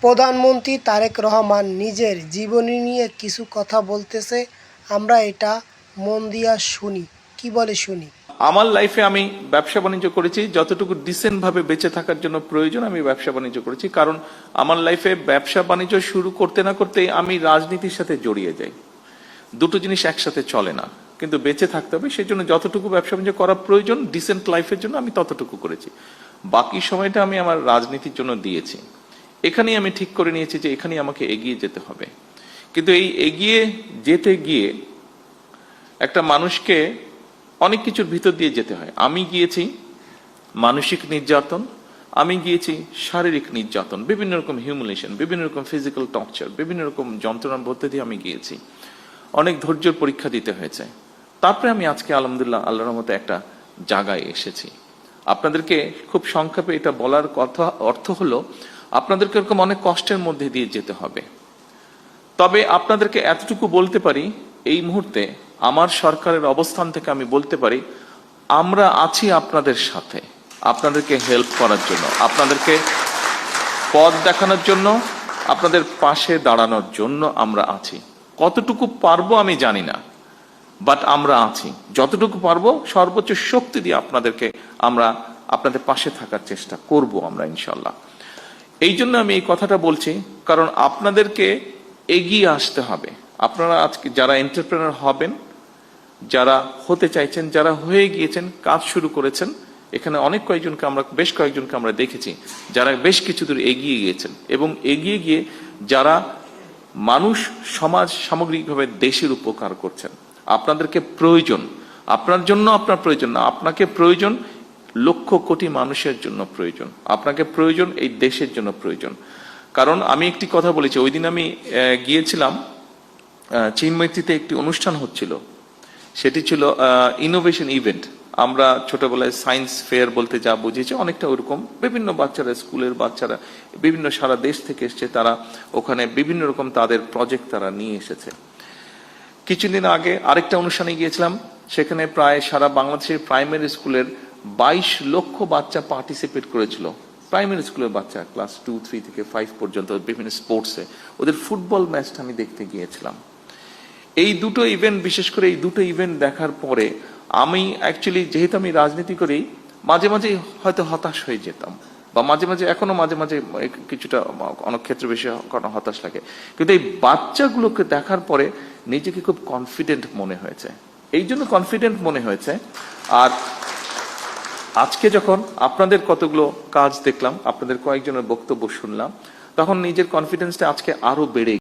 প্রধানমন্ত্রী তারেক রহমান নিজের জীবনী নিয়ে কিছু কথা বলতেছে, আমরা এটা মন দিয়া শুনি। কি বলে শুনি। আমার লাইফে আমি ব্যবসা বাণিজ্য করেছি, যতটুকু ডিসেন্ট ভাবে বেঁচে থাকার জন্য প্রয়োজন আমি ব্যবসা বাণিজ্য করেছি। কারণ আমার লাইফে ব্যবসা বাণিজ্য শুরু করতে না করতে আমি রাজনীতির সাথে জড়িয়ে যাই। দুটো জিনিস একসাথে চলে না, কিন্তু বেঁচে থাকতে হবে, সেই জন্য যতটুকু ব্যবসা বাণিজ্য করা প্রয়োজন ডিসেন্ট লাইফের জন্য আমি ততটুকু করেছি। বাকি সময়টা আমি আমার রাজনীতির জন্য দিয়েছি। এখানেই আমি ঠিক করে নিয়েছি যে এখানেই আমাকে এগিয়ে যেতে হবে। কিন্তু এই এগিয়ে যেতে গিয়ে একটা মানুষকে অনেক কিছুর ভিতর দিয়ে যেতে হয়। আমি গিয়েছি মানসিক নির্যাতন, আমি গিয়েছি শারীরিক নির্যাতন, বিভিন্ন রকম হিউমিলেশন, বিভিন্ন রকম ফিজিক্যাল টর্চার, বিভিন্ন রকম যন্ত্রণার মধ্যে দিয়ে আমি গিয়েছি। অনেক ধৈর্যের পরীক্ষা দিতে হয়েছে। তারপরে আমি আজকে আলহামদুলিল্লাহ আল্লাহর রহমতে একটা জায়গায় এসেছি। আপনাদেরকে খুব সংক্ষেপে এটা বলার কথা অর্থ হলো আপনাদেরকে এরকম অনেক কষ্টের মধ্যে দিয়ে যেতে হবে। তবে আপনাদেরকে এতটুকু বলতে পারি, এই মুহূর্তে আমার সরকারের অবস্থান থেকে আমি বলতে পারি আমরা আছি আপনাদের সাথে, আপনাদেরকে হেল্প করার জন্য, আপনাদেরকে পথ দেখানোর জন্য, আপনাদের পাশে দাঁড়ানোর জন্য আমরা আছি। কতটুকু পারবো আমি জানি না, বাট আমরা আছি। যতটুকু পারবো সর্বোচ্চ শক্তি দিয়ে আপনাদেরকে আমরা আপনাদের পাশে থাকার চেষ্টা করব আমরা ইনশাল্লাহ। এই জন্য আমি এই কথাটা বলছি, কারণ আপনাদেরকে এগিয়ে আসতে হবে। আপনারা আজকে যারা এন্টারপ্রেনার হবেন, যারা হতে চাইছেন, যারা হয়ে গিয়েছেন, কাজ শুরু করেছেন, এখানে অনেক কয়েকজনকে আমরা বেশ কয়েকজনকে আমরা দেখেছি যারা বেশ কিছু দূর এগিয়ে গিয়েছেন, এবং এগিয়ে গিয়ে যারা মানুষ, সমাজ, সামগ্রিকভাবে দেশের উপকার করছেন। আপনাদেরকে প্রয়োজন, আপনার জন্য আপনার প্রয়োজন না, আপনাকে প্রয়োজন লক্ষ কোটি মানুষের জন্য প্রয়োজন, আপনাকে প্রয়োজন এই দেশের জন্য প্রয়োজন। কারণ আমি একটি কথা বলেছি, ওই দিন আমি গিয়েছিলাম চিনমৈত্রীতে, একটি অনুষ্ঠান হচ্ছিল, সেটি ছিল ইনোভেশন ইভেন্ট। আমরা ছোটবেলায় সায়েন্স ফেয়ার বলতে যা বুঝেছি অনেকটা ওরকম, বিভিন্ন বাচ্চারা, স্কুলের বাচ্চারা বিভিন্ন সারা দেশ থেকে এসছে, তারা ওখানে বিভিন্ন রকম তাদের প্রজেক্ট তারা নিয়ে এসেছে। কিছুদিন আগে আরেকটা অনুষ্ঠানে গিয়েছিলাম, সেখানে প্রায় সারা বাংলাদেশের প্রাইমারি স্কুলের 22 লক্ষ বাচ্চা পার্টিসিপেট করেছিল। প্রাইমারি স্কুলের বাচ্চা ক্লাস 2, 3 থেকে 5 পর্যন্ত বিভিন্ন স্পোর্টসে, ওদের ফুটবল ম্যাচটা আমি দেখতে গিয়েছিলাম। এই দুটো ইভেন্ট, বিশেষ করে এই দুটো ইভেন্ট দেখার পরে আমি অ্যাকচুয়ালি, যেহেতু আমি রাজনীতি করি, মাঝে মাঝে হয়তো হতাশ হয়ে যেতাম, বা মাঝে মাঝে এখনো মাঝে মাঝে কিছুটা অনেক ক্ষেত্রে বেশি হতাশ লাগে। কিন্তু এই বাচ্চাগুলোকে দেখার পরে নিজেকে খুব কনফিডেন্ট মনে হয়েছে। এই জন্য কনফিডেন্ট মনে হয়েছে। আর আজকে যখন আপনাদের কতগুলো কাজ দেখলাম, আপনাদের কয়েকজনের বক্তব্য শুনলাম, তখন নিজের কনফিডেন্সটা আজকে আরো বেড়ে